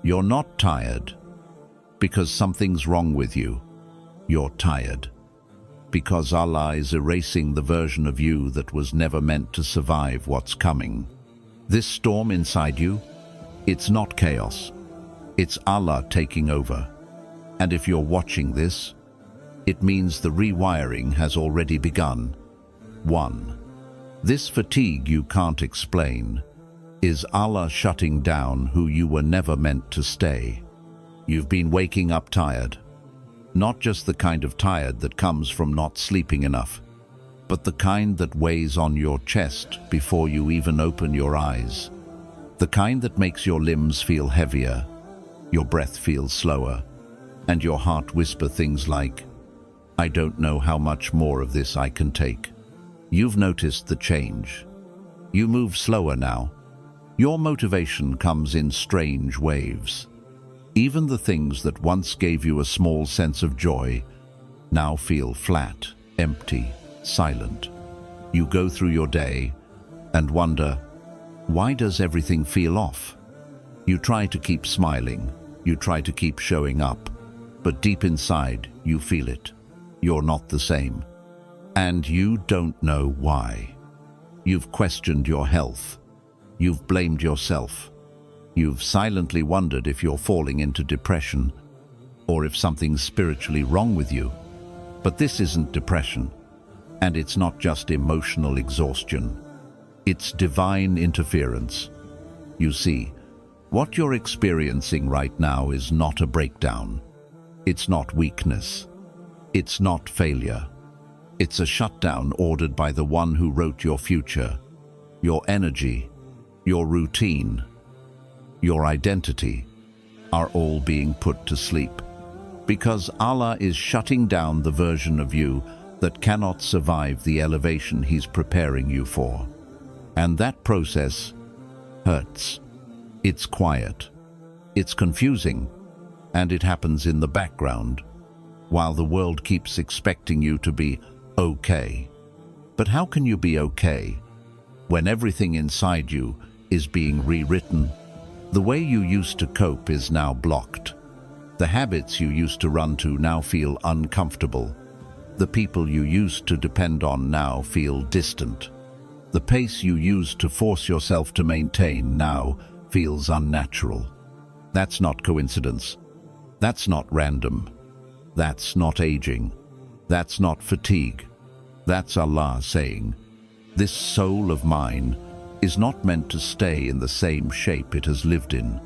You're not tired because something's wrong with you. You're tired because Allah is erasing the version of you that was never meant to survive what's coming. This storm inside you, it's not chaos. It's Allah taking over. And if you're watching this, it means the rewiring has already begun. 1. This fatigue you can't explain is Allah shutting down who you were never meant to stay. You've been waking up tired. Not just the kind of tired that comes from not sleeping enough, but the kind that weighs on your chest before you even open your eyes. The kind that makes your limbs feel heavier, your breath feels slower, and your heart whisper things like, "I don't know how much more of this I can take." You've noticed the change. You move slower now. Your motivation comes in strange waves. Even the things that once gave you a small sense of joy now feel flat, empty, silent. You go through your day and wonder, why does everything feel off? You try to keep smiling, you try to keep showing up, but deep inside you feel it. You're not the same. And you don't know why. You've questioned your health. You've blamed yourself. You've silently wondered if you're falling into depression or if something's spiritually wrong with you. But this isn't depression, and it's not just emotional exhaustion. It's divine interference. You see, what you're experiencing right now is not a breakdown. It's not weakness. It's not failure. It's a shutdown ordered by the one who wrote your future, your energy, your routine, your identity are all being put to sleep. Because Allah is shutting down the version of you that cannot survive the elevation He's preparing you for. And that process hurts. It's quiet. It's confusing. And it happens in the background, while the world keeps expecting you to be okay. But how can you be okay when everything inside you is being rewritten? The way you used to cope is now blocked. The habits you used to run to now feel uncomfortable. The people you used to depend on now feel distant. The pace you used to force yourself to maintain now feels unnatural. That's not coincidence. That's not random. That's not aging. That's not fatigue. That's Allah saying, "This soul of mine is not meant to stay in the same shape it has lived in."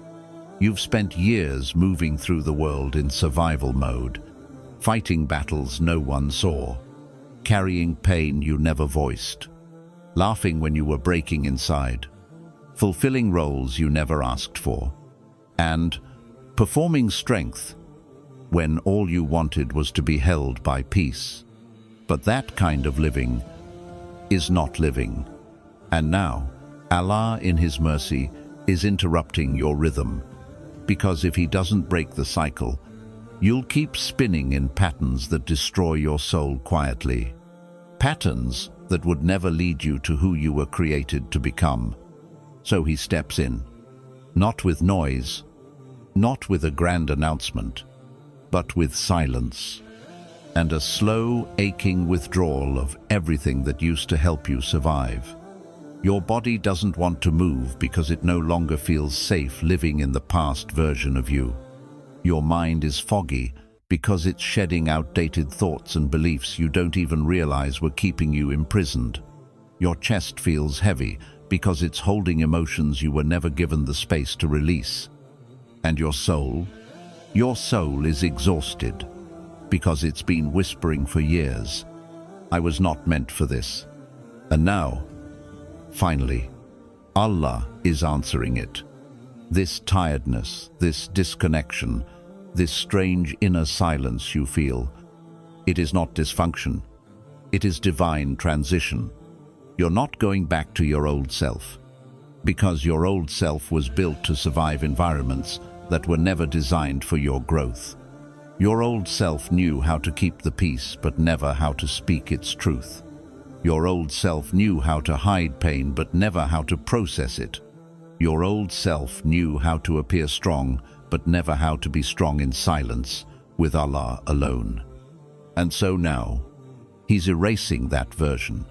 You've spent years moving through the world in survival mode, fighting battles no one saw, carrying pain you never voiced, laughing when you were breaking inside, fulfilling roles you never asked for, and performing strength when all you wanted was to be held by peace. But that kind of living is not living. And now, Allah in His mercy is interrupting your rhythm, because if He doesn't break the cycle, you'll keep spinning in patterns that destroy your soul quietly. Patterns that would never lead you to who you were created to become. So He steps in, not with noise, not with a grand announcement, but with silence, and a slow, aching withdrawal of everything that used to help you survive. Your body doesn't want to move because it no longer feels safe living in the past version of you. Your mind is foggy because it's shedding outdated thoughts and beliefs you don't even realize were keeping you imprisoned. Your chest feels heavy because it's holding emotions you were never given the space to release. And your soul is exhausted because it's been whispering for years, "I was not meant for this." And now, finally, Allah is answering it. This tiredness, this disconnection, this strange inner silence you feel, it is not dysfunction. It is divine transition. You're not going back to your old self, because your old self was built to survive environments that were never designed for your growth. Your old self knew how to keep the peace, but never how to speak its truth. Your old self knew how to hide pain, but never how to process it. Your old self knew how to appear strong, but never how to be strong in silence with Allah alone. And so now, He's erasing that version.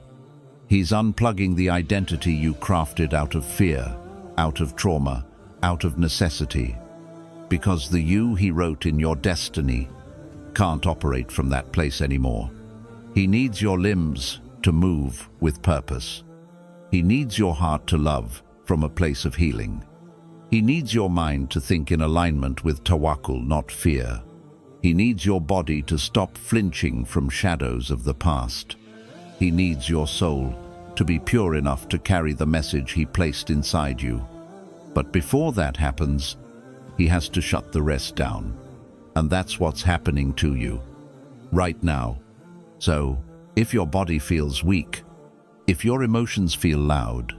He's unplugging the identity you crafted out of fear, out of trauma, out of necessity, because the you He wrote in your destiny can't operate from that place anymore. He needs your limbs to move with purpose. He needs your heart to love from a place of healing. He needs your mind to think in alignment with tawakkul, not fear. He needs your body to stop flinching from shadows of the past. He needs your soul to be pure enough to carry the message He placed inside you. But before that happens, He has to shut the rest down. And that's what's happening to you right now. So, if your body feels weak, if your emotions feel loud,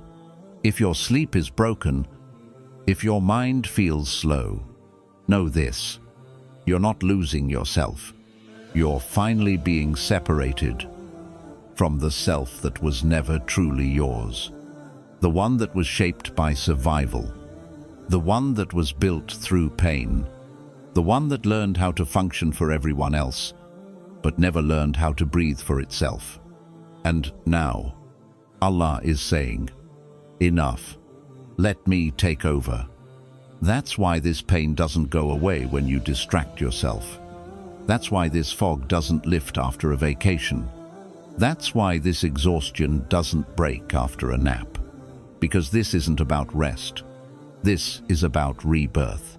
if your sleep is broken, if your mind feels slow, know this: you're not losing yourself. You're finally being separated from the self that was never truly yours. The one that was shaped by survival. The one that was built through pain. The one that learned how to function for everyone else, but never learned how to breathe for itself. And now, Allah is saying, enough. Let me take over. That's why this pain doesn't go away when you distract yourself. That's why this fog doesn't lift after a vacation. That's why this exhaustion doesn't break after a nap. Because this isn't about rest. This is about rebirth.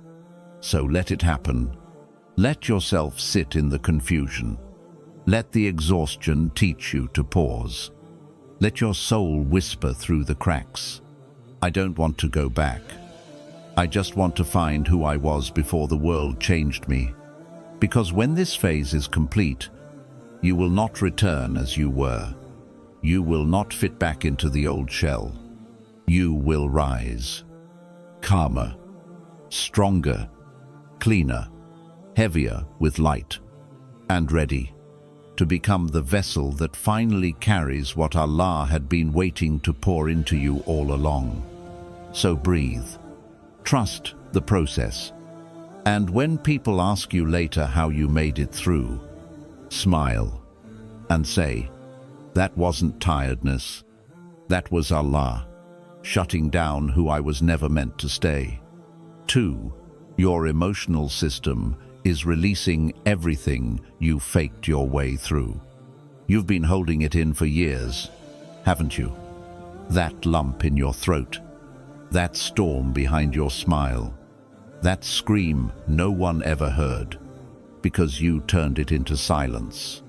So let it happen. Let yourself sit in the confusion. Let the exhaustion teach you to pause. Let your soul whisper through the cracks. I don't want to go back. I just want to find who I was before the world changed me. Because when this phase is complete, you will not return as you were. You will not fit back into the old shell. You will rise. Calmer, stronger, cleaner, heavier with light, and ready to become the vessel that finally carries what Allah had been waiting to pour into you all along. So breathe. Trust the process. And when people ask you later how you made it through, smile and say, that wasn't tiredness. That was Allah shutting down who I was never meant to stay. 2. Your emotional system is releasing everything you faked your way through. You've been holding it in for years, haven't you? That lump in your throat, that storm behind your smile, that scream no one ever heard, because you turned it into silence.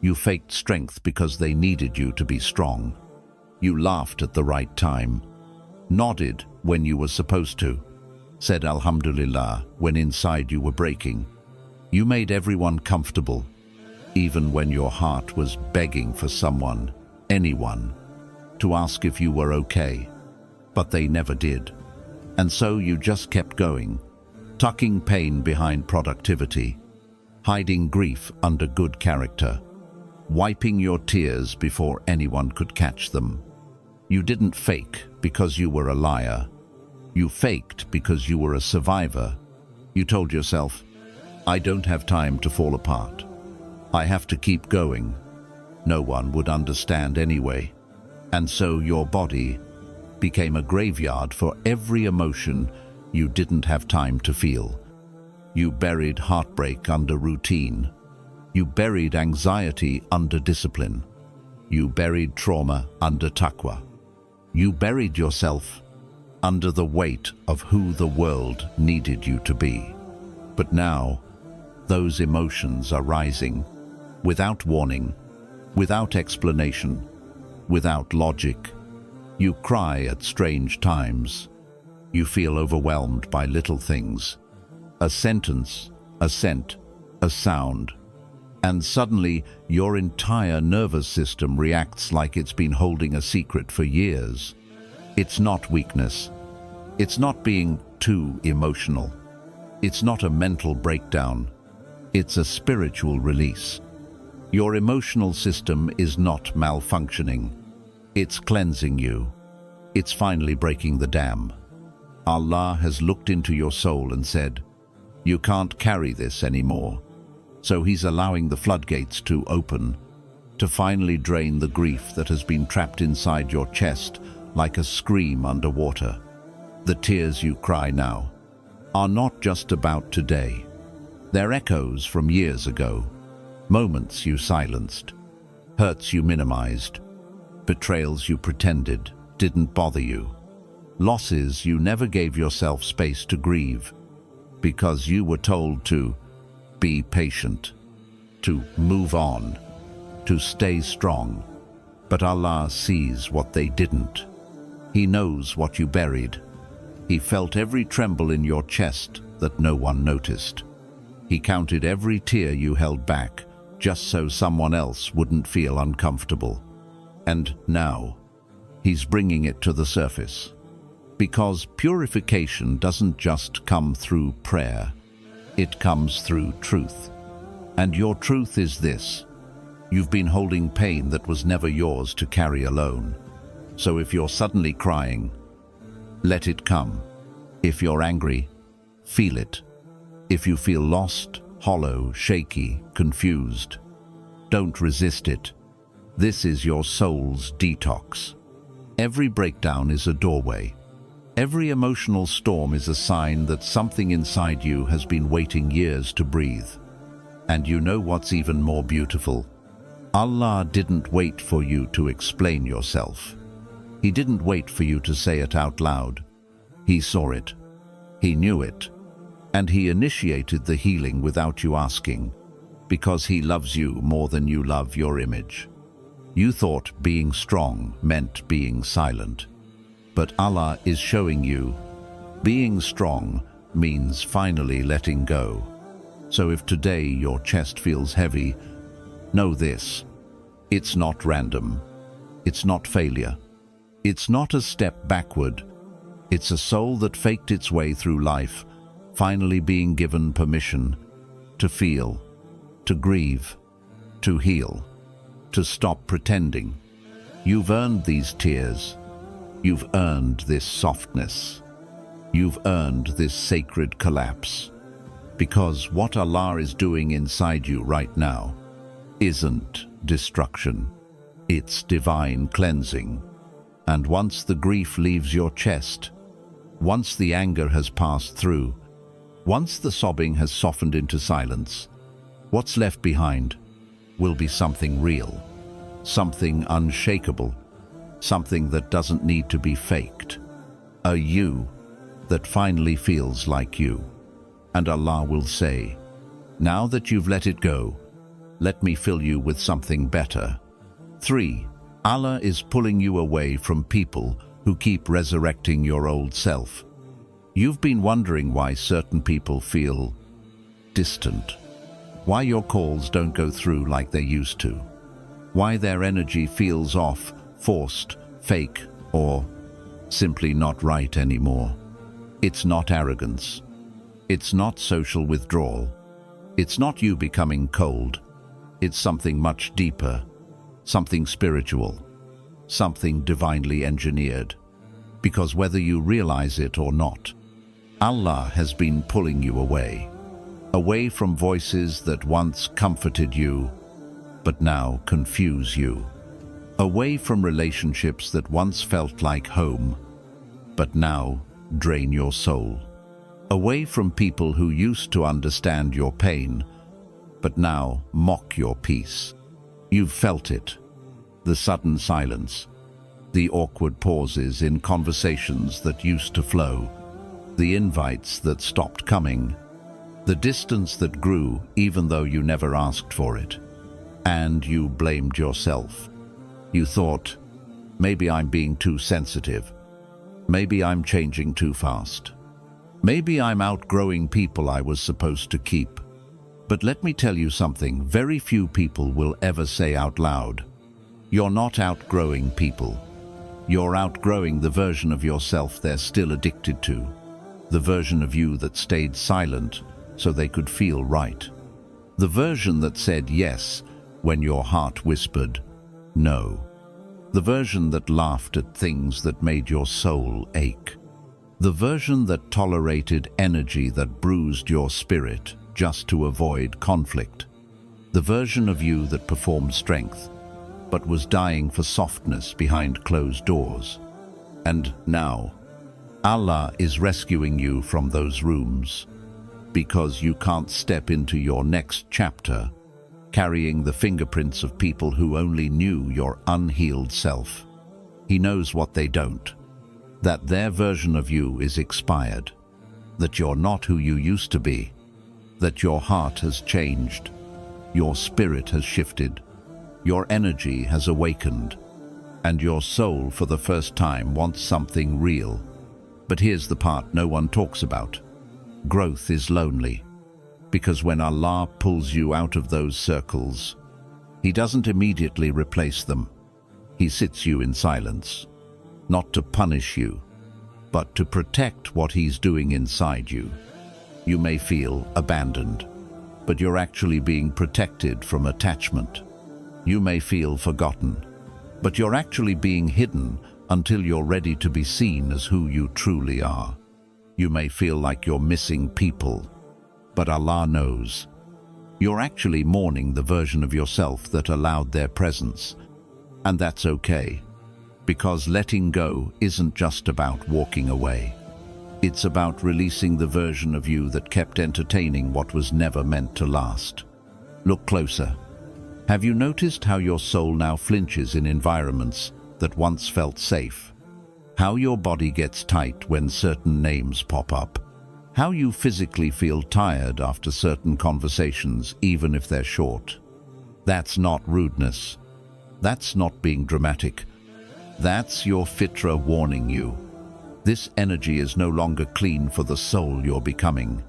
You faked strength because they needed you to be strong. You laughed at the right time, nodded when you were supposed to, said Alhamdulillah when inside you were breaking. You made everyone comfortable, even when your heart was begging for someone, anyone, to ask if you were okay. But they never did. And so you just kept going, tucking pain behind productivity, hiding grief under good character, wiping your tears before anyone could catch them. You didn't fake because you were a liar. You faked because you were a survivor. You told yourself, I don't have time to fall apart. I have to keep going. No one would understand anyway. And so your body became a graveyard for every emotion you didn't have time to feel. You buried heartbreak under routine. You buried anxiety under discipline. You buried trauma under taqwa. You buried yourself under the weight of who the world needed you to be. But now, those emotions are rising, without warning, without explanation, without logic. You cry at strange times. You feel overwhelmed by little things. A sentence, a scent, a sound. And suddenly, your entire nervous system reacts like it's been holding a secret for years. It's not weakness. It's not being too emotional. It's not a mental breakdown. It's a spiritual release. Your emotional system is not malfunctioning. It's cleansing you. It's finally breaking the dam. Allah has looked into your soul and said, You can't carry this anymore. So he's allowing the floodgates to open, to finally drain the grief that has been trapped inside your chest like a scream underwater. The tears you cry now are not just about today. They're echoes from years ago, moments you silenced, hurts you minimized, betrayals you pretended didn't bother you, losses you never gave yourself space to grieve because you were told to be patient, to move on, to stay strong. But Allah sees what they didn't. He knows what you buried. He felt every tremble in your chest that no one noticed. He counted every tear you held back just so someone else wouldn't feel uncomfortable. And now, He's bringing it to the surface. Because purification doesn't just come through prayer, it comes through truth. And your truth is this: you've been holding pain that was never yours to carry alone. So if you're suddenly crying, let it come. If you're angry, feel it. If you feel lost, hollow, shaky, confused, don't resist it. This is your soul's detox. Every breakdown is a doorway. Every emotional storm is a sign that something inside you has been waiting years to breathe. And you know what's even more beautiful? Allah didn't wait for you to explain yourself. He didn't wait for you to say it out loud. He saw it. He knew it. And He initiated the healing without you asking, because He loves you more than you love your image. You thought being strong meant being silent. But Allah is showing you, being strong means finally letting go. So if today your chest feels heavy, know this: it's not random. It's not failure. It's not a step backward. It's a soul that faked its way through life, finally being given permission to feel, to grieve, to heal, to stop pretending. You've earned these tears. You've earned this softness. You've earned this sacred collapse. Because what Allah is doing inside you right now isn't destruction. It's divine cleansing. And once the grief leaves your chest, once the anger has passed through, once the sobbing has softened into silence, what's left behind will be something real, something unshakable, something that doesn't need to be faked. A you that finally feels like you. And Allah will say, now that you've let it go, let me fill you with something better. 3. Allah is pulling you away from people who keep resurrecting your old self. You've been wondering why certain people feel distant, why your calls don't go through like they used to, why their energy feels off, forced, fake, or simply not right anymore. It's not arrogance. It's not social withdrawal. It's not you becoming cold. It's something much deeper, something spiritual, something divinely engineered. Because whether you realize it or not, Allah has been pulling you away from voices that once comforted you, but now confuse you. Away from relationships that once felt like home, but now drain your soul. Away from people who used to understand your pain, but now mock your peace. You've felt it, the sudden silence, the awkward pauses in conversations that used to flow, the invites that stopped coming, the distance that grew even though you never asked for it. And you blamed yourself. You thought, maybe I'm being too sensitive. Maybe I'm changing too fast. Maybe I'm outgrowing people I was supposed to keep. But let me tell you something very few people will ever say out loud. You're not outgrowing people. You're outgrowing the version of yourself they're still addicted to. The version of you that stayed silent so they could feel right. The version that said yes when your heart whispered no. The version that laughed at things that made your soul ache. The version that tolerated energy that bruised your spirit just to avoid conflict. The version of you that performed strength, but was dying for softness behind closed doors. And now, Allah is rescuing you from those rooms, because you can't step into your next chapter carrying the fingerprints of people who only knew your unhealed self. He knows what they don't, that their version of you is expired, that you're not who you used to be, that your heart has changed, your spirit has shifted, your energy has awakened, and your soul for the first time wants something real. But here's the part no one talks about. Growth is lonely, because when Allah pulls you out of those circles, He doesn't immediately replace them. He sits you in silence, not to punish you, but to protect what He's doing inside you. You may feel abandoned, but you're actually being protected from attachment. You may feel forgotten, but you're actually being hidden until you're ready to be seen as who you truly are. You may feel like you're missing people, but Allah knows. You're actually mourning the version of yourself that allowed their presence, and that's okay, because letting go isn't just about walking away. It's about releasing the version of you that kept entertaining what was never meant to last. Look closer. Have you noticed how your soul now flinches in environments that once felt safe? How your body gets tight when certain names pop up? How you physically feel tired after certain conversations, even if they're short? That's not rudeness. That's not being dramatic. That's your fitra warning you. This energy is no longer clean for the soul you're becoming.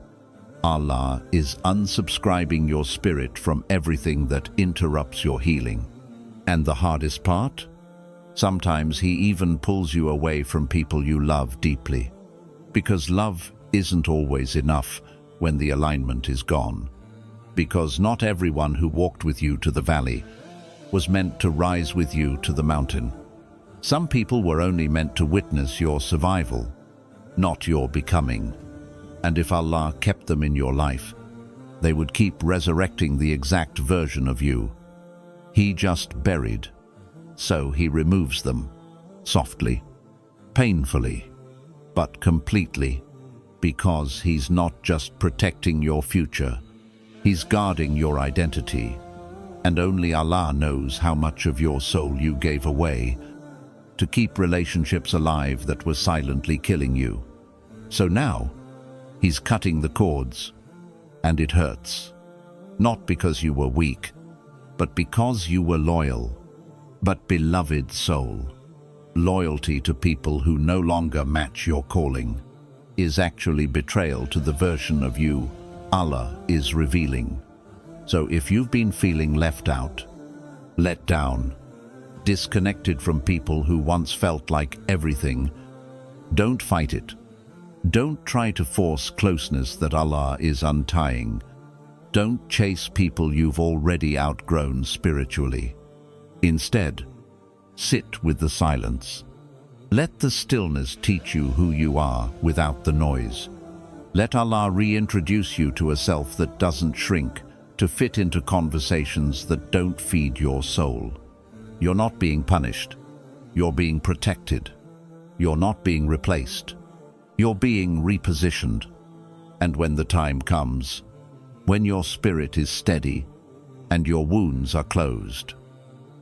Allah is unsubscribing your spirit from everything that interrupts your healing. And the hardest part? Sometimes He even pulls you away from people you love deeply. Because love isn't always enough when the alignment is gone. Because not everyone who walked with you to the valley was meant to rise with you to the mountain. Some people were only meant to witness your survival, not your becoming. And if Allah kept them in your life, they would keep resurrecting the exact version of you He just buried. So He removes them, softly, painfully, but completely, because He's not just protecting your future, He's guarding your identity. And only Allah knows how much of your soul you gave away to keep relationships alive that were silently killing you. So now, He's cutting the cords, and it hurts. Not because you were weak, but because you were loyal. But beloved soul, loyalty to people who no longer match your calling is actually betrayal to the version of you Allah is revealing. So if you've been feeling left out, let down, disconnected from people who once felt like everything, don't fight it. Don't try to force closeness that Allah is untying. Don't chase people you've already outgrown spiritually. Instead, sit with the silence. Let the stillness teach you who you are without the noise. Let Allah reintroduce you to a self that doesn't shrink to fit into conversations that don't feed your soul. You're not being punished. You're being protected. You're not being replaced. You're being repositioned. And when the time comes, when your spirit is steady and your wounds are closed,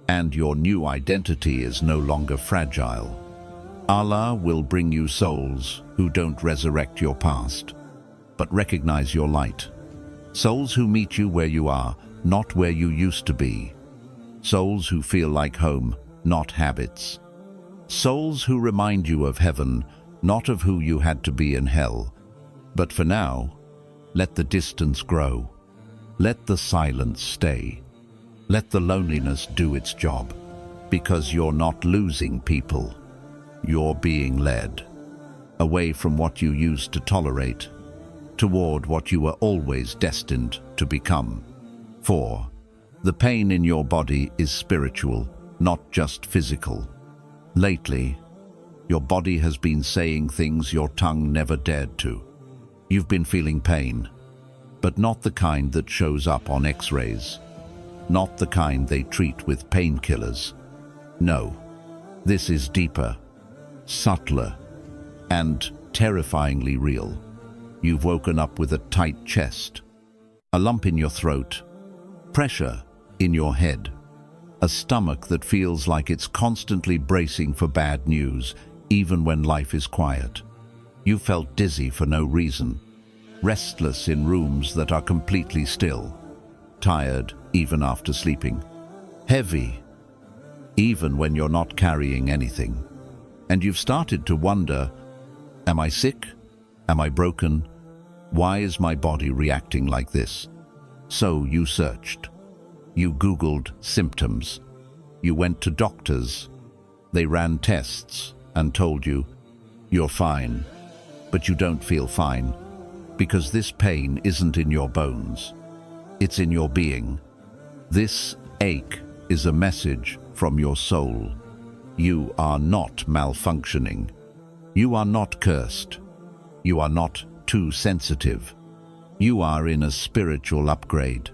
and your new identity is no longer fragile, Allah will bring you souls who don't resurrect your past, but recognize your light. Souls who meet you where you are, not where you used to be. Souls who feel like home, not habits. Souls who remind you of heaven, not of who you had to be in hell. But for now, let the distance grow. Let the silence stay. Let the loneliness do its job, because you're not losing people. You're being led away from what you used to tolerate, toward what you were always destined to become. For the pain in your body is spiritual, not just physical. Lately, Your body has been saying things your tongue never dared to. You've been feeling pain, but not the kind that shows up on X-rays, not the kind they treat with painkillers. No, this is deeper, subtler, and terrifyingly real. You've woken up with a tight chest, a lump in your throat, pressure in your head, a stomach that feels like it's constantly bracing for bad news, even when life is quiet. You felt dizzy for no reason, restless in rooms that are completely still, tired even after sleeping, heavy even when you're not carrying anything. And you've started to wonder, am I sick? Am I broken? Why is my body reacting like this? So you searched. You Googled symptoms. You went to doctors. They ran tests and told you, you're fine, but you don't feel fine, because this pain isn't in your bones. It's in your being. This ache is a message from your soul. You are not malfunctioning. You are not cursed. You are not too sensitive. You are in a spiritual upgrade.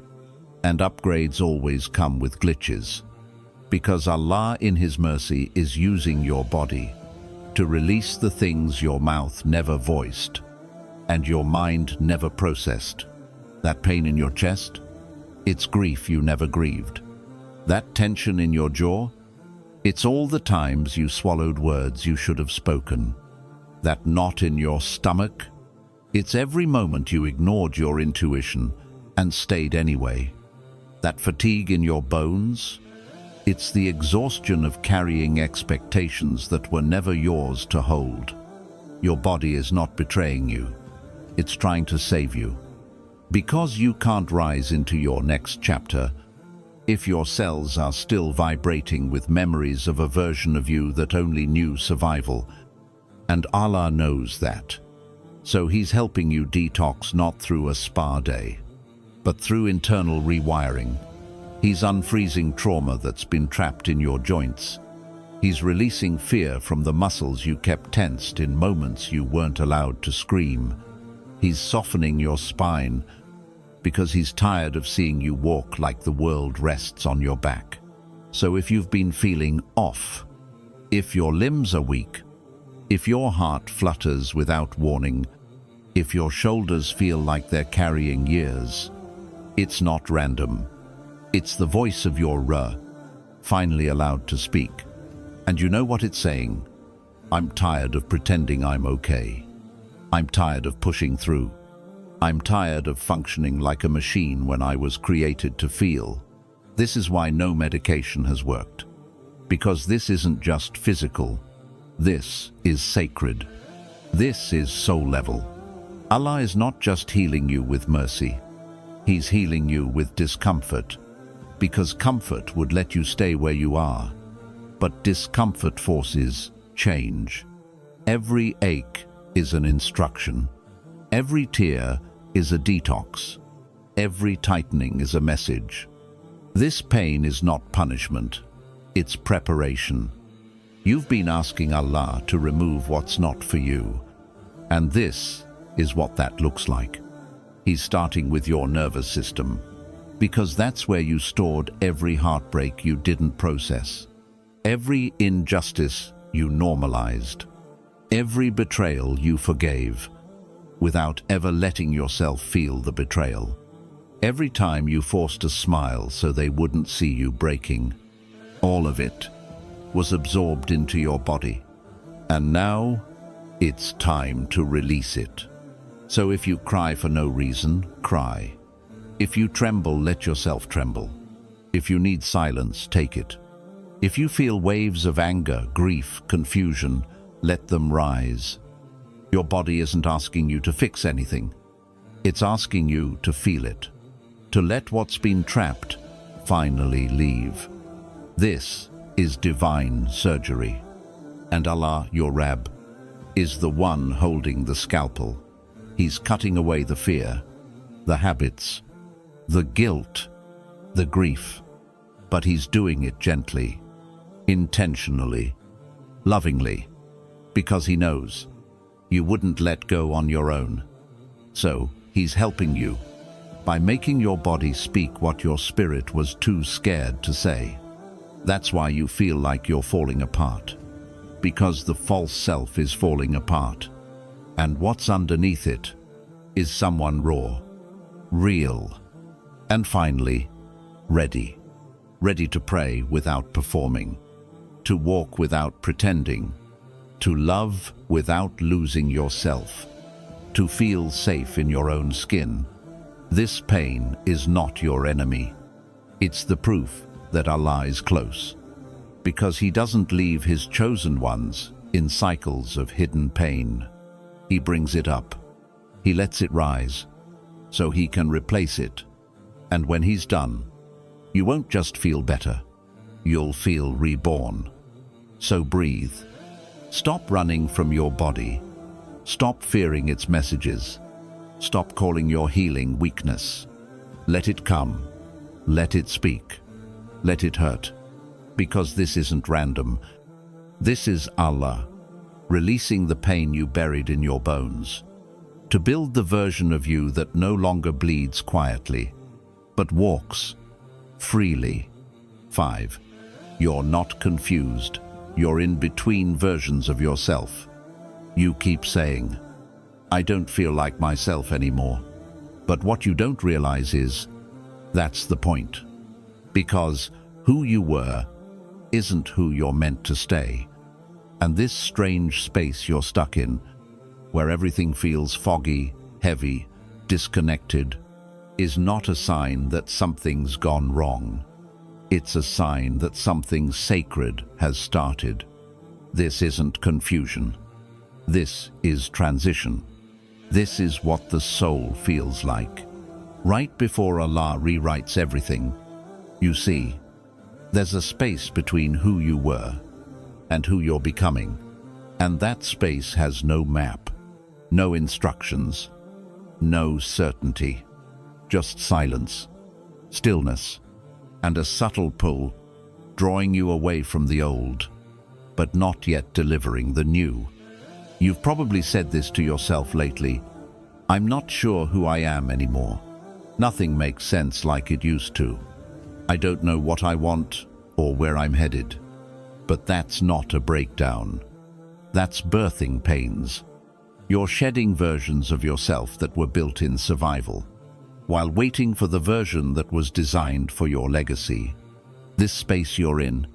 And upgrades always come with glitches. Because Allah in His mercy is using your body to release the things your mouth never voiced and your mind never processed. That pain in your chest, it's grief you never grieved. That tension in your jaw, it's all the times you swallowed words you should have spoken. That knot in your stomach, it's every moment you ignored your intuition and stayed anyway. That fatigue in your bones, it's the exhaustion of carrying expectations that were never yours to hold. Your body is not betraying you. It's trying to save you. Because you can't rise into your next chapter, if your cells are still vibrating with memories of a version of you that only knew survival. And Allah knows that. So He's helping you detox not through a spa day, but through internal rewiring. He's unfreezing trauma that's been trapped in your joints. He's releasing fear from the muscles you kept tensed in moments you weren't allowed to scream. He's softening your spine because He's tired of seeing you walk like the world rests on your back. So if you've been feeling off, if your limbs are weak, if your heart flutters without warning, if your shoulders feel like they're carrying years, it's not random. It's the voice of your Ra, finally allowed to speak. And you know what it's saying? I'm tired of pretending I'm okay. I'm tired of pushing through. I'm tired of functioning like a machine when I was created to feel. This is why no medication has worked. Because this isn't just physical. This is sacred. This is soul level. Allah is not just healing you with mercy. He's healing you with discomfort. Because comfort would let you stay where you are. But discomfort forces change. Every ache is an instruction. Every tear is a detox. Every tightening is a message. This pain is not punishment. It's preparation. You've been asking Allah to remove what's not for you. And this is what that looks like. He's starting with your nervous system. Because that's where you stored every heartbreak you didn't process. Every injustice you normalized. Every betrayal you forgave, without ever letting yourself feel the betrayal. Every time you forced a smile so they wouldn't see you breaking. All of it was absorbed into your body. And now, it's time to release it. So if you cry for no reason, cry. If you tremble, let yourself tremble. If you need silence, take it. If you feel waves of anger, grief, confusion, let them rise. Your body isn't asking you to fix anything. It's asking you to feel it. To let what's been trapped finally leave. This is divine surgery. And Allah, your Rab, is the one holding the scalpel. He's cutting away the fear, the habits, the guilt, the grief. But He's doing it gently, intentionally, lovingly. because he knows you wouldn't let go on your own. So he's helping you by making your body speak what your spirit was too scared to say. That's why you feel like you're falling apart, because the false self is falling apart, and what's underneath it is someone raw, real, and finally, ready. Ready to pray without performing, to walk without pretending, to love without losing yourself, to feel safe in your own skin. This pain is not your enemy. It's the proof that Allah is close, because He doesn't leave His chosen ones in cycles of hidden pain. He brings it up. He lets it rise, so He can replace it. And when He's done, you won't just feel better, you'll feel reborn. So breathe. Stop running from your body. Stop fearing its messages. Stop calling your healing weakness. Let it come. Let it speak. Let it hurt. Because this isn't random. This is Allah, releasing the pain you buried in your bones, to build the version of you that no longer bleeds quietly, but walks freely. 5. You're not confused. You're in between versions of yourself. You keep saying, I don't feel like myself anymore. But what you don't realize is, that's the point. Because who you were isn't who you're meant to stay. And this strange space you're stuck in, where everything feels foggy, heavy, disconnected, is not a sign that something's gone wrong. It's a sign that something sacred has started. This isn't confusion. This is transition. This is what the soul feels like. Right before Allah rewrites everything, you see, there's a space between who you were and who you're becoming. And that space has no map, no instructions, no certainty. Just silence, stillness, and a subtle pull, drawing you away from the old, but not yet delivering the new. You've probably said this to yourself lately. I'm not sure who I am anymore. Nothing makes sense like it used to. I don't know what I want or where I'm headed. But that's not a breakdown. That's birthing pains. You're shedding versions of yourself that were built in survival, while waiting for the version that was designed for your legacy. This space you're in,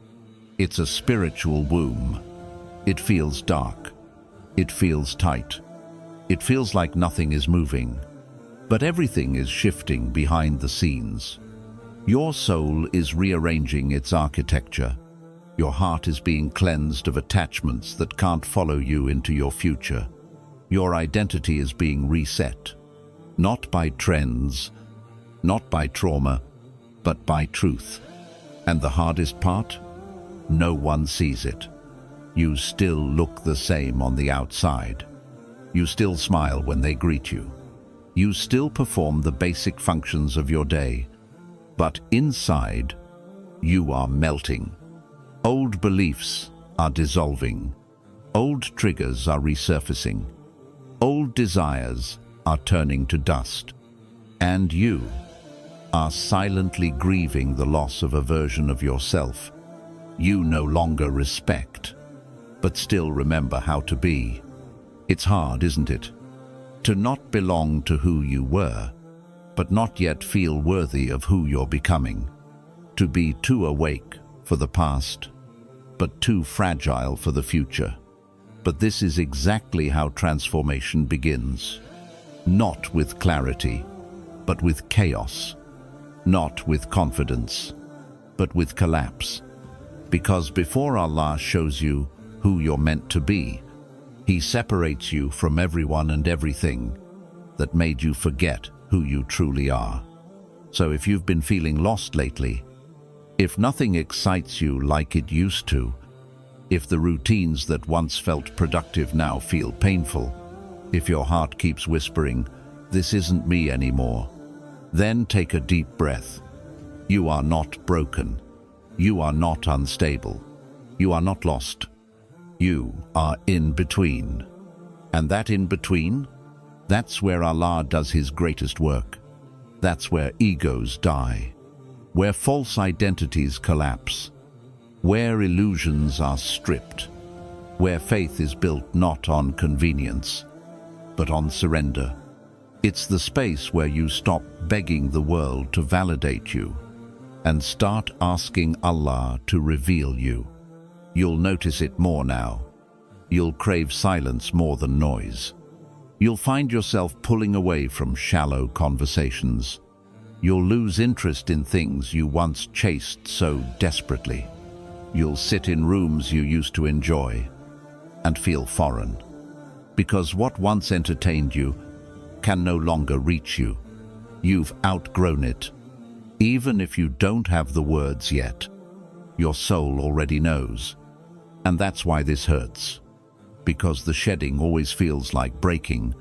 it's a spiritual womb. It feels dark. It feels tight. It feels like nothing is moving. But everything is shifting behind the scenes. Your soul is rearranging its architecture. Your heart is being cleansed of attachments that can't follow you into your future. Your identity is being reset. Not by trends, not by trauma, but by truth. And the hardest part? No one sees it. You still look the same on the outside. You still smile when they greet you. You still perform the basic functions of your day. But inside, you are melting. Old beliefs are dissolving. Old triggers are resurfacing. Old desires are turning to dust. And you are silently grieving the loss of a version of yourself you no longer respect, but still remember how to be. It's hard, isn't it? To not belong to who you were, but not yet feel worthy of who you're becoming. To be too awake for the past, but too fragile for the future. But this is exactly how transformation begins. Not with clarity, but with chaos. Not with confidence, but with collapse. Because before Allah shows you who you're meant to be, He separates you from everyone and everything that made you forget who you truly are. So if you've been feeling lost lately, if nothing excites you like it used to, if the routines that once felt productive now feel painful, if your heart keeps whispering, "This isn't me anymore," then take a deep breath. You are not broken. You are not unstable. You are not lost. You are in between. And that in between, that's where Allah does his greatest work. That's where egos die, where false identities collapse, where illusions are stripped, where faith is built not on convenience, but on surrender. It's the space where you stop begging the world to validate you and start asking Allah to reveal you. You'll notice it more now. You'll crave silence more than noise. You'll find yourself pulling away from shallow conversations. You'll lose interest in things you once chased so desperately. You'll sit in rooms you used to enjoy and feel foreign, because what once entertained you can no longer reach you. You've outgrown it. Even if you don't have the words yet, your soul already knows. And that's why this hurts. Because the shedding always feels like breaking,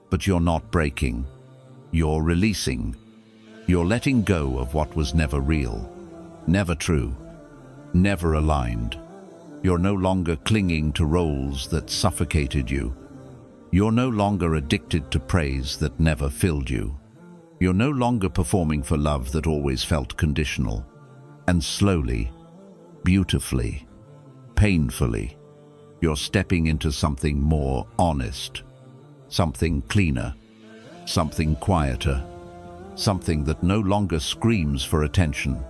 but you're not breaking. You're releasing. You're letting go of what was never real, never true, never aligned. You're no longer clinging to roles that suffocated you. You're no longer addicted to praise that never filled you. You're no longer performing for love that always felt conditional. And slowly, beautifully, painfully, you're stepping into something more honest, something cleaner, something quieter, something that no longer screams for attention,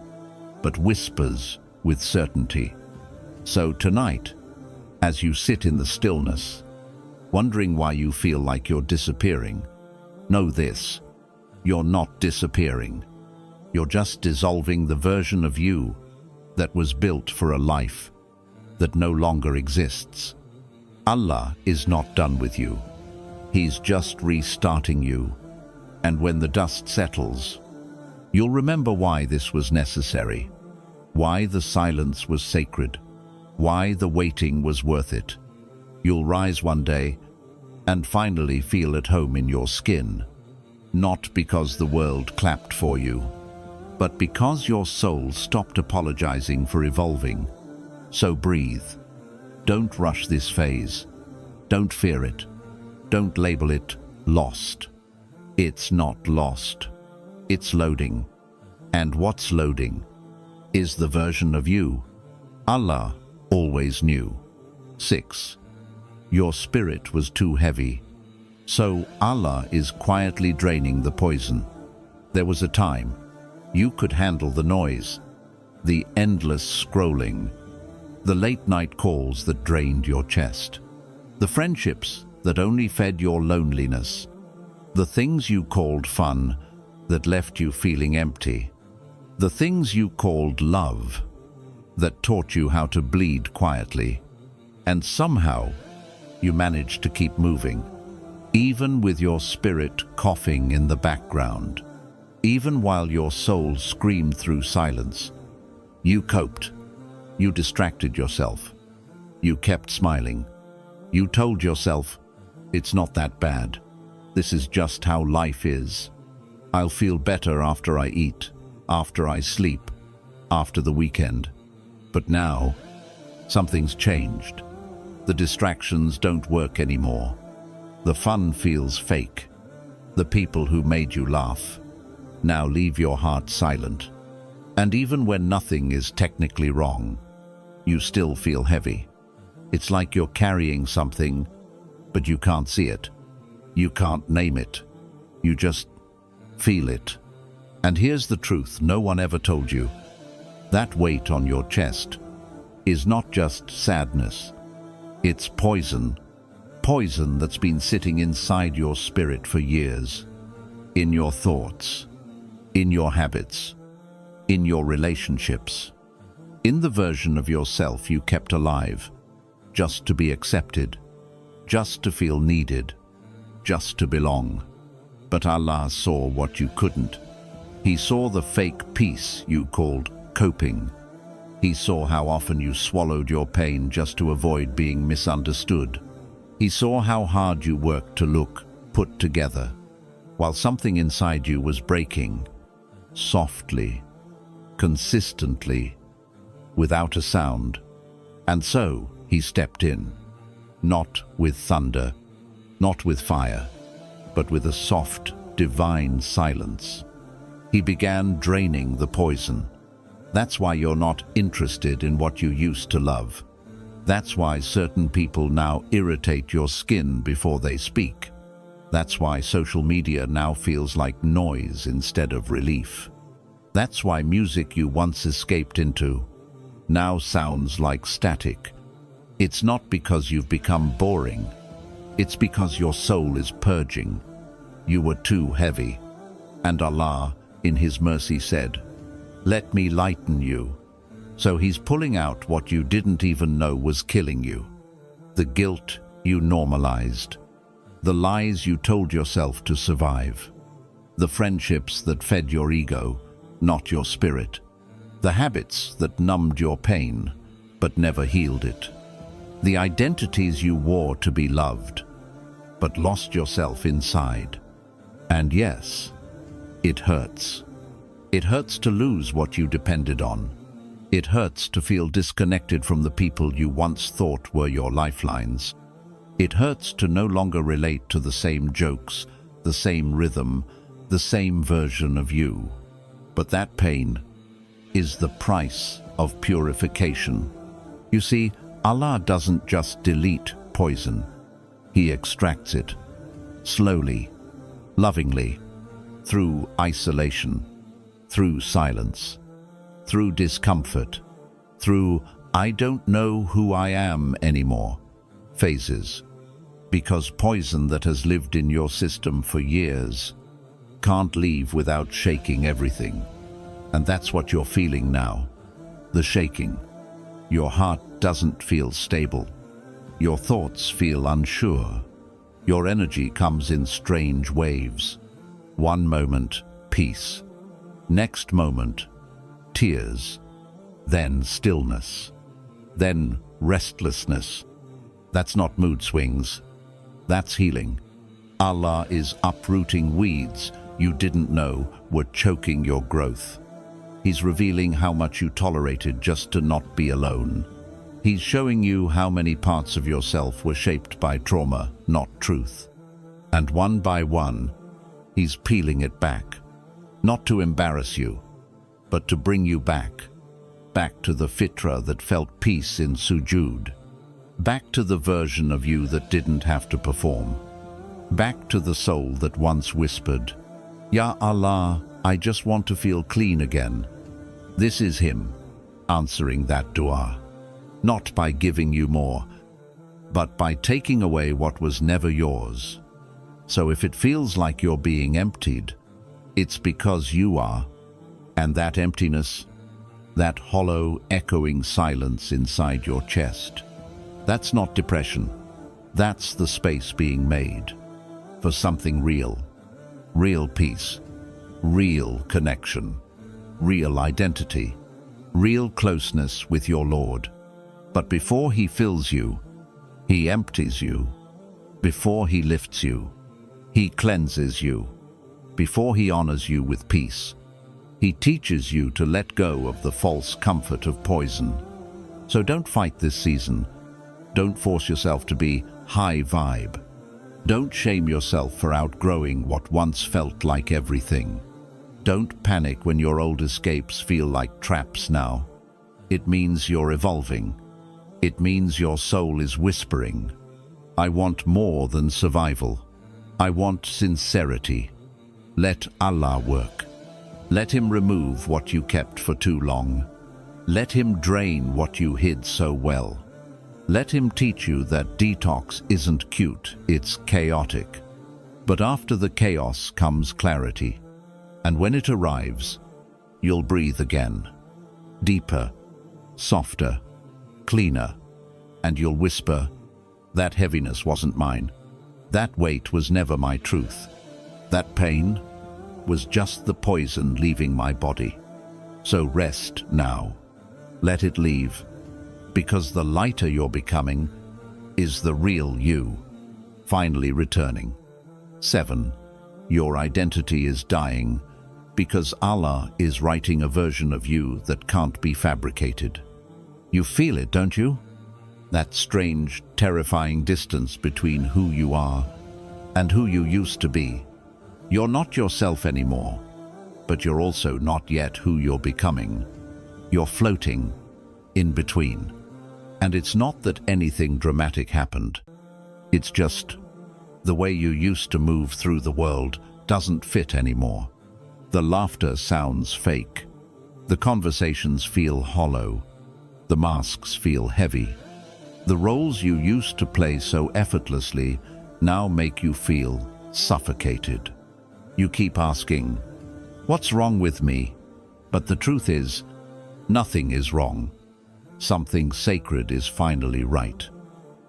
but whispers with certainty. So tonight, as you sit in the stillness, wondering why you feel like you're disappearing, know this: you're not disappearing. You're just dissolving the version of you that was built for a life that no longer exists. Allah is not done with you. He's just restarting you. And when the dust settles, you'll remember why this was necessary, why the silence was sacred, why the waiting was worth it. You'll rise one day and finally feel at home in your skin, not because the world clapped for you, but because your soul stopped apologizing for evolving. So breathe. Don't rush this phase. Don't fear it. Don't label it lost. It's not lost. It's loading. And what's loading is the version of you Allah always knew. 6. Your spirit was too heavy, so Allah is quietly draining the poison. There was a time you could handle the noise, the endless scrolling, the late-night calls that drained your chest, the friendships that only fed your loneliness, the things you called fun that left you feeling empty, the things you called love that taught you how to bleed quietly. And somehow you managed to keep moving, even with your spirit coughing in the background, even while your soul screamed through silence. You coped. You distracted yourself. You kept smiling. You told yourself, it's not that bad. This is just how life is. I'll feel better after I eat, after I sleep, after the weekend. But now, something's changed. The distractions don't work anymore. The fun feels fake. The people who made you laugh now leave your heart silent. And even when nothing is technically wrong, you still feel heavy. It's like you're carrying something, but you can't see it. You can't name it. You just feel it. And here's the truth no one ever told you. That weight on your chest is not just sadness. It's poison. Poison that's been sitting inside your spirit for years. In your thoughts, in your habits, in your relationships, in the version of yourself you kept alive, just to be accepted, just to feel needed, just to belong. But Allah saw what you couldn't. He saw the fake peace you called coping. He saw how often you swallowed your pain just to avoid being misunderstood. He saw how hard you worked to look put together, while something inside you was breaking, softly, consistently, without a sound. And so, he stepped in, not with thunder, not with fire, but with a soft, divine silence. He began draining the poison. That's why you're not interested in what you used to love. That's why certain people now irritate your skin before they speak. That's why social media now feels like noise instead of relief. That's why music you once escaped into now sounds like static. It's not because you've become boring. It's because your soul is purging. You were too heavy. And Allah, in His mercy, said, "Let me lighten you." So He's pulling out what you didn't even know was killing you. The guilt you normalized. The lies you told yourself to survive. The friendships that fed your ego, not your spirit. The habits that numbed your pain, but never healed it. The identities you wore to be loved, but lost yourself inside. And yes, it hurts. It hurts to lose what you depended on. It hurts to feel disconnected from the people you once thought were your lifelines. It hurts to no longer relate to the same jokes, the same rhythm, the same version of you. But that pain is the price of purification. You see, Allah doesn't just delete poison. He extracts it, slowly, lovingly, through isolation, through silence, through discomfort, through "I don't know who I am anymore" phases. Because poison that has lived in your system for years can't leave without shaking everything. And that's what you're feeling now, the shaking. Your heart doesn't feel stable. Your thoughts feel unsure. Your energy comes in strange waves. One moment, peace. Next moment, tears. Then stillness. Then restlessness. That's not mood swings. That's healing. Allah is uprooting weeds you didn't know were choking your growth. He's revealing how much you tolerated just to not be alone. He's showing you how many parts of yourself were shaped by trauma, not truth. And one by one, He's peeling it back. Not to embarrass you, but to bring you back. Back to the fitra that felt peace in sujood. Back to the version of you that didn't have to perform. Back to the soul that once whispered, "Ya Allah, I just want to feel clean again." This is Him answering that dua. Not by giving you more, but by taking away what was never yours. So if it feels like you're being emptied, it's because you are. And that emptiness, that hollow, echoing silence inside your chest, that's not depression. That's the space being made for something real. Real peace, real connection, real identity, real closeness with your Lord. But before He fills you, He empties you. Before He lifts you, He cleanses you. Before He honors you with peace, He teaches you to let go of the false comfort of poison. So don't fight this season. Don't force yourself to be high vibe. Don't shame yourself for outgrowing what once felt like everything. Don't panic when your old escapes feel like traps now. It means you're evolving. It means your soul is whispering, "I want more than survival. I want sincerity." Let Allah work. Let Him remove what you kept for too long. Let Him drain what you hid so well. Let Him teach you that detox isn't cute, it's chaotic. But after the chaos comes clarity. And when it arrives, you'll breathe again. Deeper, softer, cleaner. And you'll whisper, "That heaviness wasn't mine. That weight was never my truth. That pain was just the poison leaving my body." So rest now. Let it leave. Because the lighter you're becoming is the real you, finally returning. 7. Your identity is dying because Allah is writing a version of you that can't be fabricated. You feel it, don't you? That strange, terrifying distance between who you are and who you used to be. You're not yourself anymore, but you're also not yet who you're becoming. You're floating in between. And it's not that anything dramatic happened. It's just the way you used to move through the world doesn't fit anymore. The laughter sounds fake. The conversations feel hollow. The masks feel heavy. The roles you used to play so effortlessly now make you feel suffocated. You keep asking, "What's wrong with me?" But the truth is, nothing is wrong. Something sacred is finally right.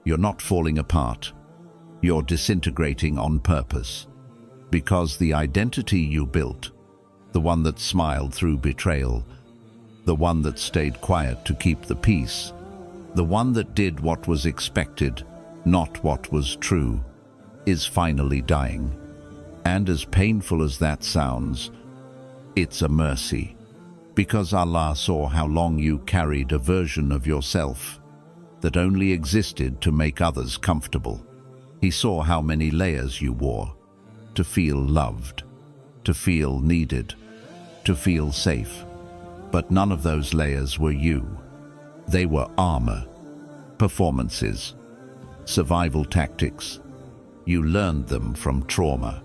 You're not falling apart. You're disintegrating on purpose. Because the identity you built, the one that smiled through betrayal, the one that stayed quiet to keep the peace, the one that did what was expected, not what was true, is finally dying. And as painful as that sounds, it's a mercy. Because Allah saw how long you carried a version of yourself that only existed to make others comfortable. He saw how many layers you wore to feel loved, to feel needed, to feel safe. But none of those layers were you. They were armor, performances, survival tactics. You learned them from trauma,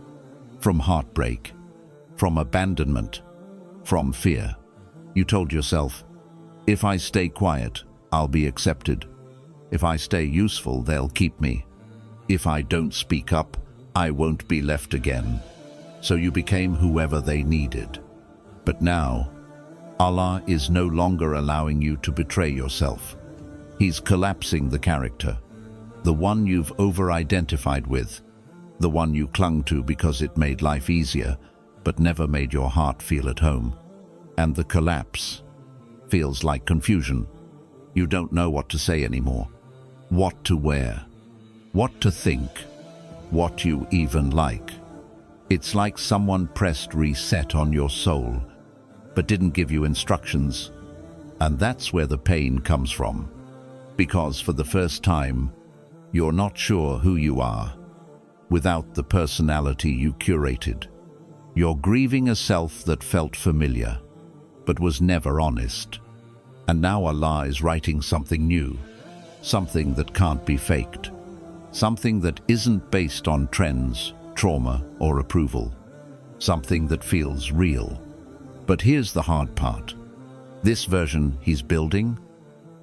from heartbreak, from abandonment, from fear. You told yourself, if I stay quiet, I'll be accepted. If I stay useful, they'll keep me. If I don't speak up, I won't be left again. So you became whoever they needed. But now, Allah is no longer allowing you to betray yourself. He's collapsing the character, the one you've over-identified with, the one you clung to because it made life easier, but never made your heart feel at home. And the collapse feels like confusion. You don't know what to say anymore, what to wear, what to think, what you even like. It's like someone pressed reset on your soul, but didn't give you instructions. And that's where the pain comes from. Because for the first time, you're not sure who you are, without the personality you curated. You're grieving a self that felt familiar, but was never honest. And now Allah is writing something new, something that can't be faked, something that isn't based on trends, trauma, or approval, something that feels real. But here's the hard part. This version he's building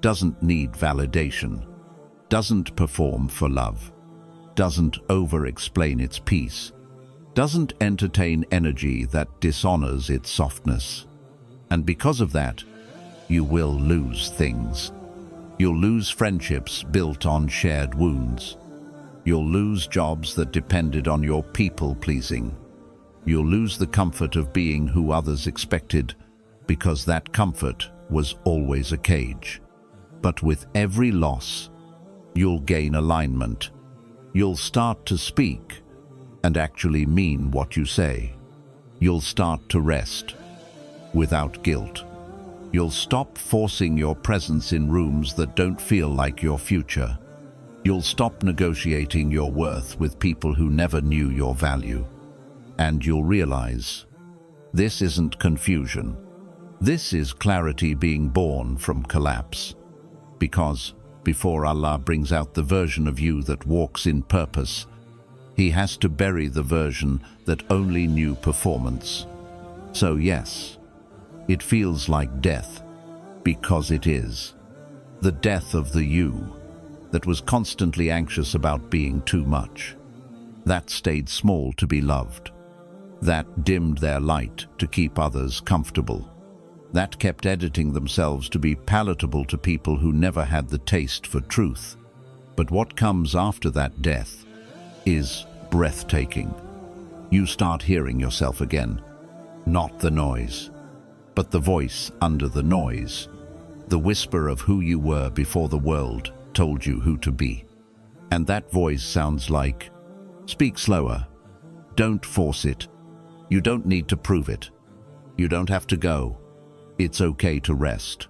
doesn't need validation, doesn't perform for love, doesn't over-explain its peace, doesn't entertain energy that dishonors its softness. And because of that, you will lose things. You'll lose friendships built on shared wounds. You'll lose jobs that depended on your people-pleasing. You'll lose the comfort of being who others expected, because that comfort was always a cage. But with every loss, you'll gain alignment. You'll start to speak and actually mean what you say. You'll start to rest without guilt. You'll stop forcing your presence in rooms that don't feel like your future. You'll stop negotiating your worth with people who never knew your value. And you'll realize, this isn't confusion. This is clarity being born from collapse. Because before Allah brings out the version of you that walks in purpose, He has to bury the version that only knew performance. So yes, it feels like death, because it is. The death of the you that was constantly anxious about being too much, that stayed small to be loved, that dimmed their light to keep others comfortable, that kept editing themselves to be palatable to people who never had the taste for truth. But what comes after that death is breathtaking. You start hearing yourself again, not the noise, but the voice under the noise, the whisper of who you were before the world told you who to be. And that voice sounds like, speak slower, don't force it, you don't need to prove it, you don't have to go, it's okay to rest,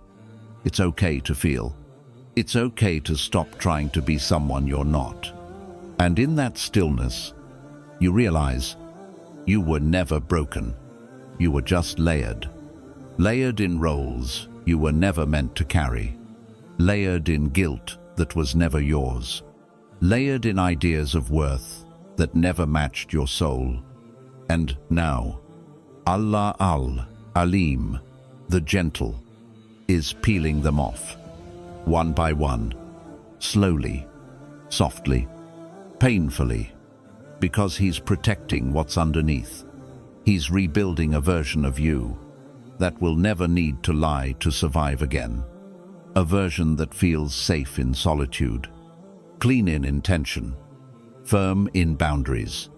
it's okay to feel, It's okay to stop trying to be someone you're not. And in that stillness, you realize you were never broken. You were just layered. Layered in roles you were never meant to carry. Layered in guilt that was never yours. Layered in ideas of worth that never matched your soul. And now, Allah al-Alim, the gentle, is peeling them off, one by one, slowly, softly, painfully, because he's protecting what's underneath. He's rebuilding a version of you that will never need to lie to survive again. A version that feels safe in solitude, clean in intention, firm in boundaries,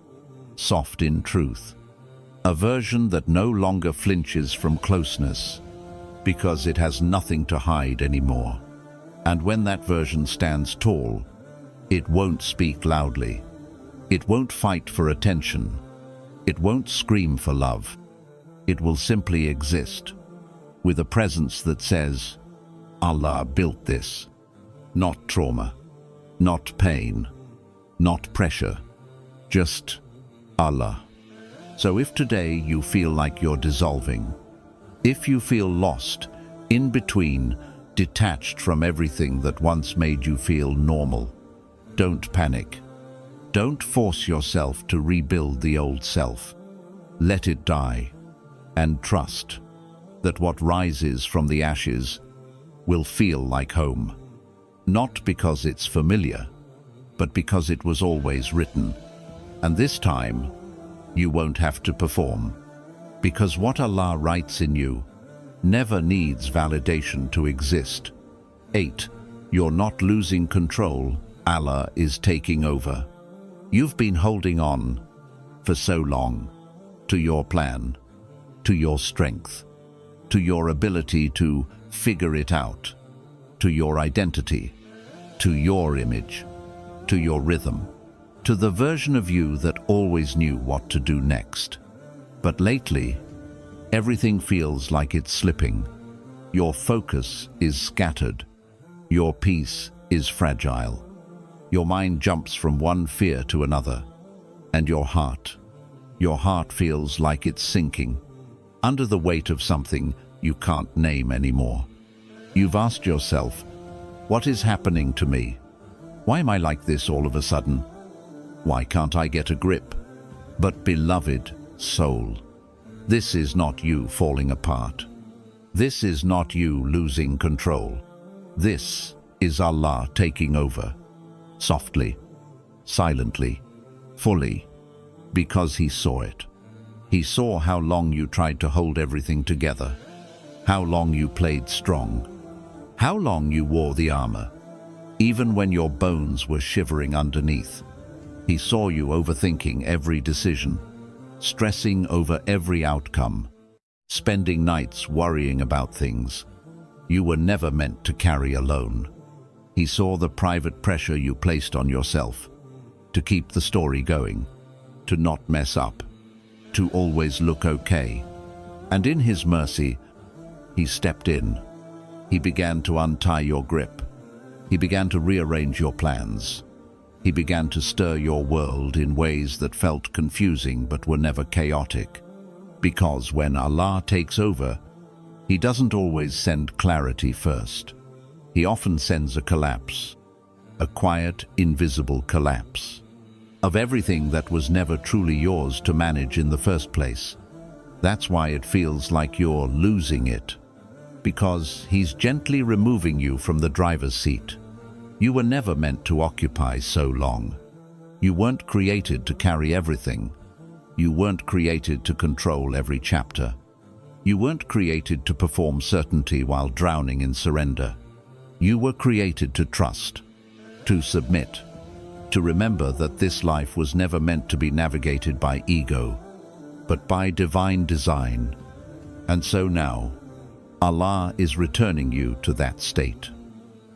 soft in truth. A version that no longer flinches from closeness because it has nothing to hide anymore. And when that version stands tall, it won't speak loudly. It won't fight for attention. It won't scream for love. It will simply exist with a presence that says, Allah built this. Not trauma, not pain, not pressure, just Allah. So if today you feel like you're dissolving, if you feel lost, in between, detached from everything that once made you feel normal, don't panic. Don't force yourself to rebuild the old self. Let it die, and trust that what rises from the ashes will feel like home. Not because it's familiar, but because it was always written. And this time, you won't have to perform, because what Allah writes in you never needs validation to exist. 8. You're not losing control. Allah is taking over. You've been holding on for so long to your plan, to your strength, to your ability to figure it out, to your identity, to your image, to your rhythm, to the version of you that always knew what to do next. But lately, everything feels like it's slipping. Your focus is scattered. Your peace is fragile. Your mind jumps from one fear to another. And your heart feels like it's sinking under the weight of something you can't name anymore. You've asked yourself, what is happening to me? Why am I like this all of a sudden? Why can't I get a grip? But beloved soul, this is not you falling apart. This is not you losing control. This is Allah taking over. Softly, silently, fully, because He saw it. He saw how long you tried to hold everything together, how long you played strong, how long you wore the armor, even when your bones were shivering underneath. He saw you overthinking every decision, stressing over every outcome, spending nights worrying about things you were never meant to carry alone. He saw the private pressure you placed on yourself to keep the story going, to not mess up, to always look okay. And in His mercy, He stepped in. He began to untie your grip. He began to rearrange your plans. He began to stir your world in ways that felt confusing but were never chaotic. Because when Allah takes over, He doesn't always send clarity first. He often sends a collapse, a quiet, invisible collapse of everything that was never truly yours to manage in the first place. That's why it feels like you're losing it, because He's gently removing you from the driver's seat. You were never meant to occupy so long. You weren't created to carry everything. You weren't created to control every chapter. You weren't created to perform certainty while drowning in surrender. You were created to trust, to submit, to remember that this life was never meant to be navigated by ego, but by divine design. And so now, Allah is returning you to that state,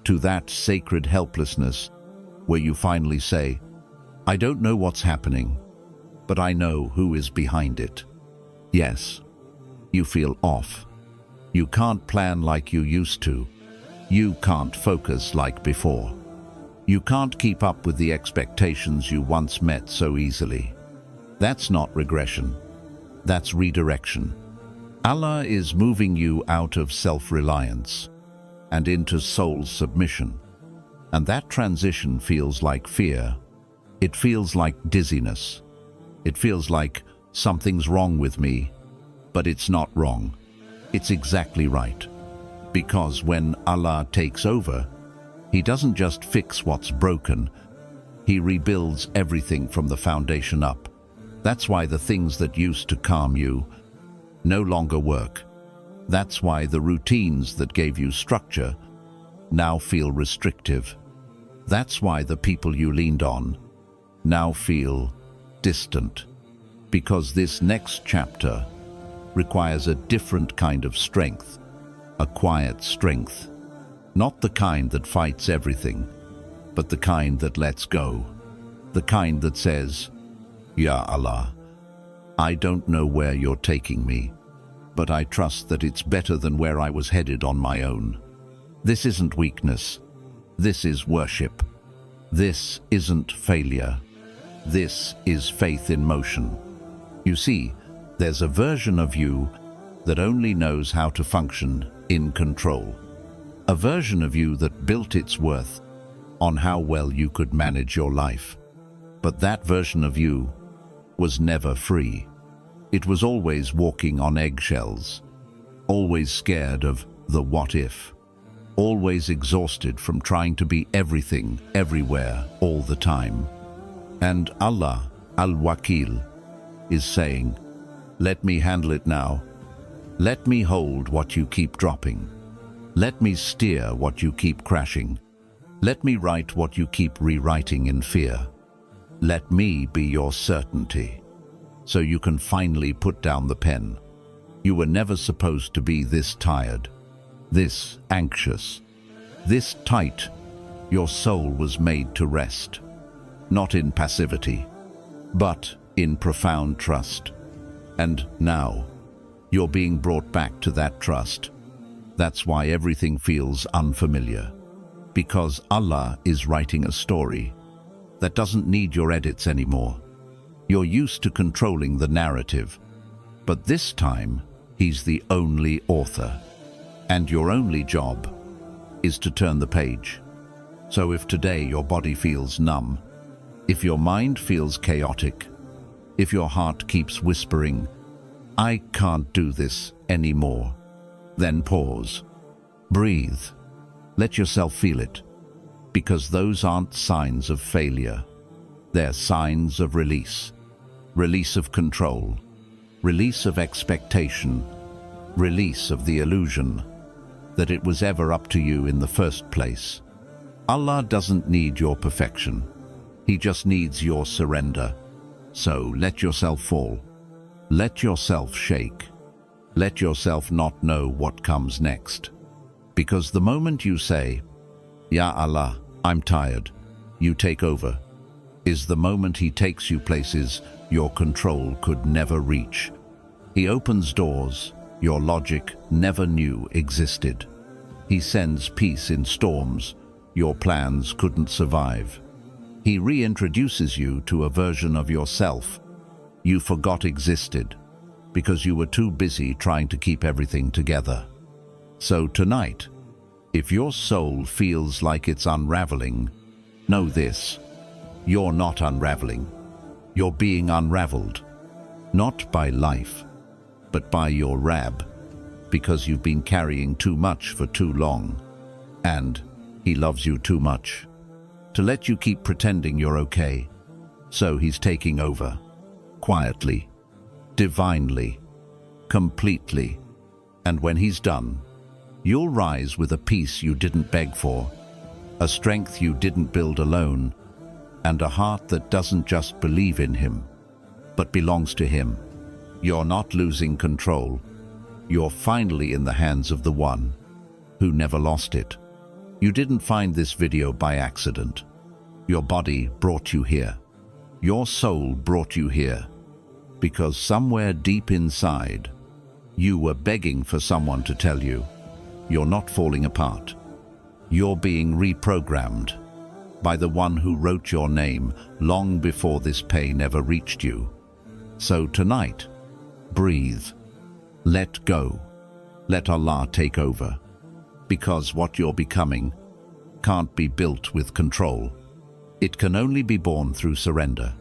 to that sacred helplessness where you finally say, I don't know what's happening, but I know who is behind it. Yes, you feel off. You can't plan like you used to. You can't focus like before. You can't keep up with the expectations you once met so easily. That's not regression. That's redirection. Allah is moving you out of self-reliance and into soul submission. And that transition feels like fear. It feels like dizziness. It feels like something's wrong with me, but it's not wrong. It's exactly right. Because when Allah takes over, He doesn't just fix what's broken, He rebuilds everything from the foundation up. That's why the things that used to calm you no longer work. That's why the routines that gave you structure now feel restrictive. That's why the people you leaned on now feel distant. Because this next chapter requires a different kind of strength, a quiet strength. Not the kind that fights everything, but the kind that lets go. The kind that says, Ya Allah, I don't know where you're taking me, but I trust that it's better than where I was headed on my own. This isn't weakness. This is worship. This isn't failure. This is faith in motion. You see, there's a version of you that only knows how to function in control. A version of you that built its worth on how well you could manage your life. But that version of you was never free. It was always walking on eggshells, always scared of the what if, always exhausted from trying to be everything, everywhere, all the time. And Allah, Al-Wakil, is saying, let me handle it now. Let me hold what you keep dropping. Let me steer what you keep crashing. Let me write what you keep rewriting in fear. Let me be your certainty, so you can finally put down the pen. You were never supposed to be this tired, this anxious, this tight. Your soul was made to rest, not in passivity, but in profound trust. And now, you're being brought back to that trust. That's why everything feels unfamiliar. Because Allah is writing a story that doesn't need your edits anymore. You're used to controlling the narrative, but this time, He's the only author. And your only job is to turn the page. So if today your body feels numb, if your mind feels chaotic, if your heart keeps whispering, I can't do this anymore, then pause. Breathe. Let yourself feel it. Because those aren't signs of failure. They're signs of release. Release of control. Release of expectation. Release of the illusion that it was ever up to you in the first place. Allah doesn't need your perfection. He just needs your surrender. So let yourself fall. Let yourself shake. Let yourself not know what comes next. Because the moment you say, Ya Allah, I'm tired, you take over, is the moment He takes you places your control could never reach. He opens doors your logic never knew existed. He sends peace in storms your plans couldn't survive. He reintroduces you to a version of yourself you forgot existed because you were too busy trying to keep everything together. So tonight, if your soul feels like it's unraveling, know this: you're not unraveling. You're being unraveled, not by life, but by your Rab, because you've been carrying too much for too long, and He loves you too much to let you keep pretending you're okay. So He's taking over, quietly, divinely, completely. And when He's done, you'll rise with a peace you didn't beg for, a strength you didn't build alone, and a heart that doesn't just believe in Him, but belongs to Him. You're not losing control. You're finally in the hands of the one who never lost it. You didn't find this video by accident. Your body brought you here. Your soul brought you here. Because somewhere deep inside, you were begging for someone to tell you, you're not falling apart. You're being reprogrammed by the one who wrote your name long before this pain ever reached you. So tonight, breathe, let go, let Allah take over, because what you're becoming can't be built with control. It can only be born through surrender.